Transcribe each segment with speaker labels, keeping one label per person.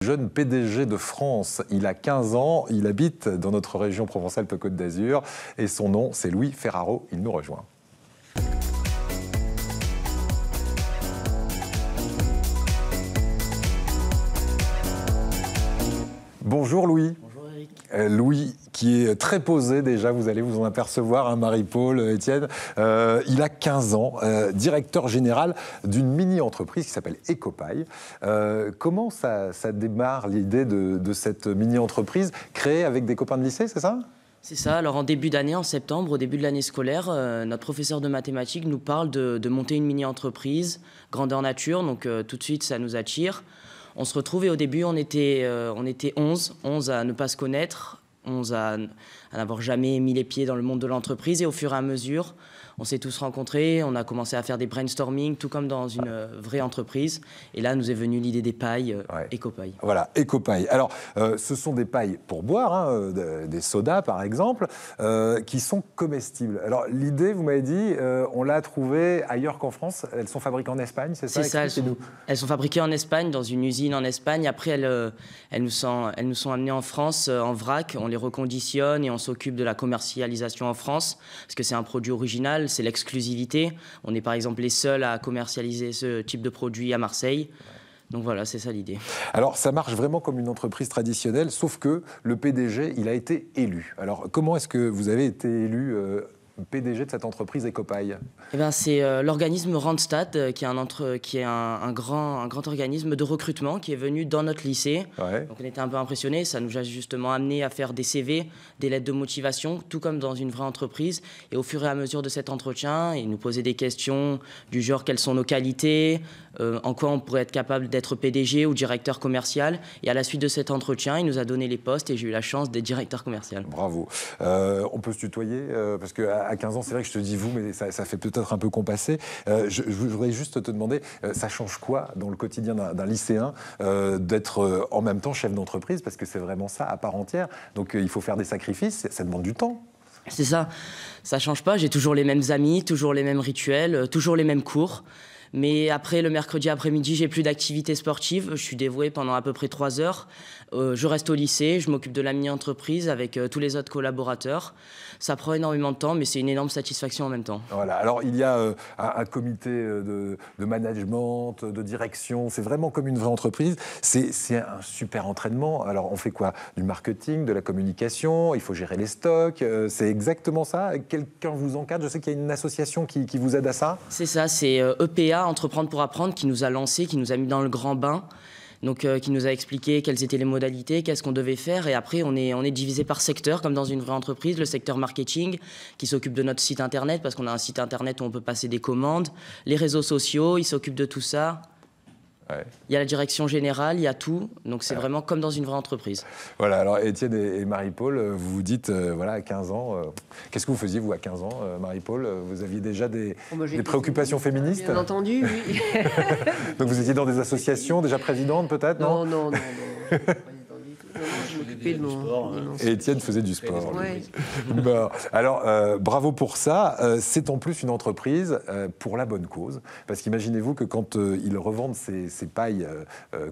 Speaker 1: Jeune PDG de France, il a 15 ans, il habite dans notre région Provence-Alpes-Côte d'Azur et son nom c'est Louis Ferraro, il nous rejoint. Bonjour Louis.
Speaker 2: Bonjour Eric.
Speaker 1: Louis qui est très posé déjà, vous allez vous en apercevoir, hein, Marie-Paul, Étienne. Il a 15 ans, directeur général d'une mini-entreprise qui s'appelle Ecopaille. Comment ça démarre l'idée de cette mini-entreprise créée avec des copains de lycée, c'est ça ?
Speaker 2: C'est ça, alors en début d'année, en septembre, au début de l'année scolaire, notre professeur de mathématiques nous parle de monter une mini-entreprise, grandeur nature, donc tout de suite ça nous attire. On se retrouve et au début on était 11 à ne pas se connaître, 11 à n'avoir jamais mis les pieds dans le monde de l'entreprise et au fur et à mesure on s'est tous rencontrés, on a commencé à faire des brainstorming, tout comme dans une vraie entreprise. Et là, nous est venue l'idée des pailles, Ecopaille.
Speaker 1: Voilà, Ecopaille. Alors, ce sont des pailles pour boire, hein, des sodas par exemple, qui sont comestibles. Alors, l'idée, vous m'avez dit, on l'a trouvée ailleurs qu'en France. Elles sont fabriquées en Espagne, c'est ça ?
Speaker 2: C'est ça, elles sont fabriquées en Espagne, dans une usine en Espagne. Après, elles nous sont amenées en France en vrac. On les reconditionne et on s'occupe de la commercialisation en France, parce que c'est un produit original. C'est l'exclusivité. On est par exemple les seuls à commercialiser ce type de produit à Marseille. Donc voilà, c'est ça l'idée.
Speaker 1: Alors ça marche vraiment comme une entreprise traditionnelle, sauf que le PDG, il a été élu. Alors comment est-ce que vous avez été élu PDG de cette entreprise Ecopaille ?
Speaker 2: Eh bien, c'est l'organisme Randstad, qui est un grand organisme de recrutement qui est venu dans notre lycée. Ouais. Donc on était un peu impressionnés. Ça nous a justement amené à faire des CV, des lettres de motivation, tout comme dans une vraie entreprise. Et au fur et à mesure de cet entretien, il nous posait des questions du genre quelles sont nos qualités, en quoi on pourrait être capable d'être PDG ou directeur commercial. Et à la suite de cet entretien, il nous a donné les postes et j'ai eu la chance d'être directeur commercial.
Speaker 1: Bravo. On peut se tutoyer parce qu'à 15 ans, c'est vrai que je te dis vous, mais ça fait peut-être un peu compassé. Je voudrais juste te demander, ça change quoi dans le quotidien d'un lycéen d'être en même temps chef d'entreprise, parce que c'est vraiment ça à part entière. Donc il faut faire des sacrifices, ça demande du temps.
Speaker 2: C'est ça, ça change pas. J'ai toujours les mêmes amis, toujours les mêmes rituels, toujours les mêmes cours. Mais après, le mercredi après-midi, j'ai plus d'activité sportive. Je suis dévoué pendant à peu près 3 heures. Je reste au lycée, je m'occupe de la mini-entreprise avec tous les autres collaborateurs. Ça prend énormément de temps, mais c'est une énorme satisfaction en même temps.
Speaker 1: Voilà. Alors, il y a un comité de management, de direction. C'est vraiment comme une vraie entreprise. C'est un super entraînement. Alors, on fait quoi ? Du marketing, de la communication, il faut gérer les stocks. C'est exactement ça ? Quelqu'un vous encadre ? Je sais qu'il y a une association qui vous aide à ça.
Speaker 2: C'est ça, c'est EPA, Entreprendre pour apprendre, qui nous a lancé, qui nous a mis dans le grand bain. Donc, qui nous a expliqué quelles étaient les modalités, qu'est-ce qu'on devait faire. Et après, on est divisé par secteur, comme dans une vraie entreprise. Le secteur marketing, qui s'occupe de notre site internet, parce qu'on a un site internet où on peut passer des commandes. Les réseaux sociaux, ils s'occupent de tout ça. Ouais. Il y a la direction générale, il y a tout. Donc, c'est vraiment comme dans une vraie entreprise.
Speaker 1: Voilà, alors Étienne et Marie-Paul, vous vous dites, voilà, à 15 ans, qu'est-ce que vous faisiez, vous, à 15 ans, Marie-Paul ? Vous aviez déjà des préoccupations féministes ?
Speaker 3: Bien entendu, oui.
Speaker 1: Donc, vous étiez dans des associations, déjà présidente, peut-être, non ?
Speaker 3: Non. Je m'occupais de mon sport.
Speaker 1: Et Étienne faisait du sport.
Speaker 3: Ouais.
Speaker 1: Bon, alors, bravo pour ça. C'est en plus une entreprise pour la bonne cause. Parce qu'imaginez-vous que quand ils revendent ces pailles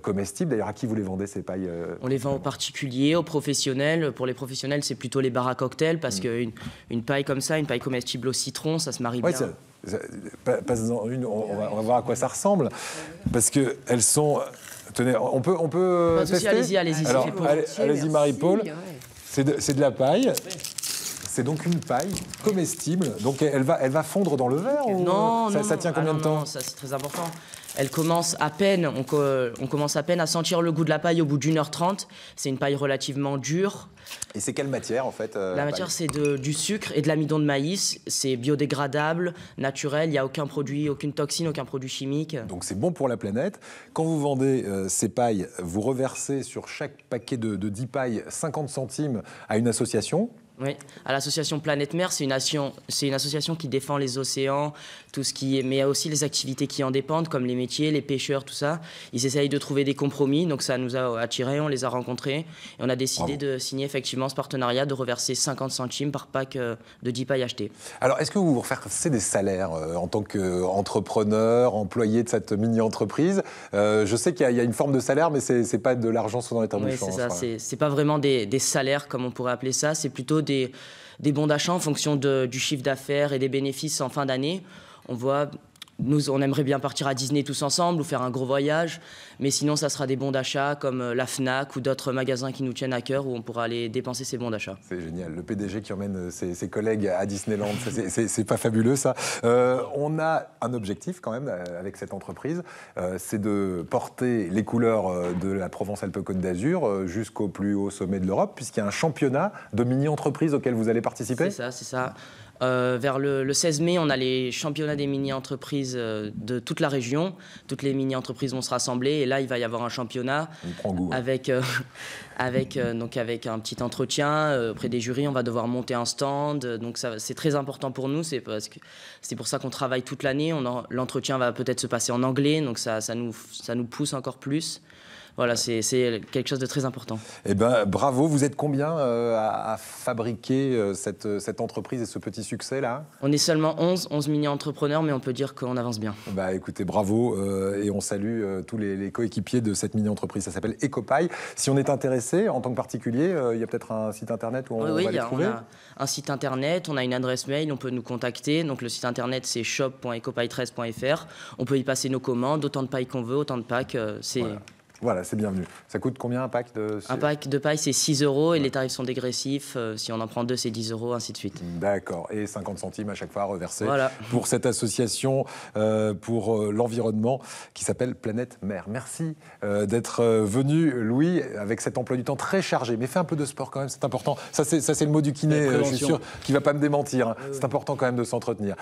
Speaker 1: comestibles, d'ailleurs, à qui vous les vendez, ces pailles
Speaker 2: On les vend aux particuliers, aux professionnels. Pour les professionnels, c'est plutôt les bars à cocktails, parce qu'une paille comme ça, une paille comestible au citron, ça se marie bien.
Speaker 1: Passe-en une, on va voir à quoi ça ressemble. Parce qu'elles sont... Tenez, on peut tester ?
Speaker 2: Allez-y.
Speaker 1: Alors, allez-y, Marie-Paul. C'est de la paille. C'est donc une paille comestible. Donc, elle va fondre dans le verre ou ça tient combien de temps ?
Speaker 2: Non, ça c'est très important. Elle commence à peine, on commence à peine à sentir le goût de la paille au bout d'1h30. C'est une paille relativement dure.
Speaker 1: Et c'est quelle matière en fait
Speaker 2: La matière c'est du sucre et de l'amidon de maïs. C'est biodégradable, naturel, il n'y a aucun produit, aucune toxine, aucun produit chimique.
Speaker 1: Donc c'est bon pour la planète. Quand vous vendez ces pailles, vous reversez sur chaque paquet de 10 pailles 50 centimes à une association.
Speaker 2: Oui, à l'association Planète Mer, c'est une association qui défend les océans, tout ce qui est, mais il y a aussi les activités qui en dépendent, comme les métiers, les pêcheurs, tout ça. Ils essayent de trouver des compromis, donc ça nous a attirés, on les a rencontrés, et on a décidé de signer effectivement ce partenariat, de reverser 50 centimes par pack de 10 pailles achetées.
Speaker 1: Alors, est-ce que vous vous reversez des salaires en tant qu'entrepreneur, employé de cette mini-entreprise? Je sais qu'il y a une forme de salaire, mais c'est pas de l'argent sous dans les thermos.
Speaker 2: Oui, c'est ça, c'est pas vraiment des salaires, comme on pourrait appeler ça, c'est plutôt des bons d'achat en fonction du chiffre d'affaires et des bénéfices en fin d'année. Nous, on aimerait bien partir à Disney tous ensemble ou faire un gros voyage, mais sinon, ça sera des bons d'achat comme la Fnac ou d'autres magasins qui nous tiennent à cœur où on pourra aller dépenser ces bons d'achat.
Speaker 1: C'est génial, le PDG qui emmène ses collègues à Disneyland, c'est pas fabuleux ça. On a un objectif quand même avec cette entreprise, c'est de porter les couleurs de la Provence-Alpes-Côte d'Azur jusqu'au plus haut sommet de l'Europe, puisqu'il y a un championnat de mini-entreprises auquel vous allez participer.
Speaker 2: C'est ça. Vers le 16 mai, on a les championnats des mini-entreprises de toute la région. Toutes les mini-entreprises vont se rassembler et là, il va y avoir un championnat avec un petit entretien auprès des jurys. On va devoir monter un stand. Donc c'est très important pour nous. C'est pour ça qu'on travaille toute l'année. L'entretien va peut-être se passer en anglais, donc ça nous pousse encore plus. Voilà, c'est quelque chose de très important.
Speaker 1: Eh bien, bravo. Vous êtes combien à fabriquer cette entreprise et ce petit succès-là?
Speaker 2: On est seulement 11 mini-entrepreneurs, mais on peut dire qu'on avance bien.
Speaker 1: Bah, écoutez, bravo. Et on salue tous les coéquipiers de cette mini-entreprise. Ça s'appelle Ecopaille. Si on est intéressé, en tant que particulier, il y a peut-être un site internet où on va les trouver?
Speaker 2: On a un site internet, on a une adresse mail, on peut nous contacter. Donc, le site internet, c'est shop.ecopaille13.fr. On peut y passer nos commandes, autant de pailles qu'on veut, autant de packs.
Speaker 1: Voilà, c'est bienvenu. Ça coûte combien un pack
Speaker 2: Un pack de paille, c'est 6 € et les tarifs sont dégressifs. Si on en prend 2, c'est 10 €, ainsi de suite.
Speaker 1: D'accord. Et 50 centimes à chaque fois reversés
Speaker 2: pour
Speaker 1: cette association pour l'environnement qui s'appelle Planète Mer. Merci d'être venu, Louis, avec cet emploi du temps très chargé. Mais fais un peu de sport quand même, c'est important. Ça, c'est le mot du kiné, je suis sûr qu'il ne va pas me démentir. C'est important quand même de s'entretenir.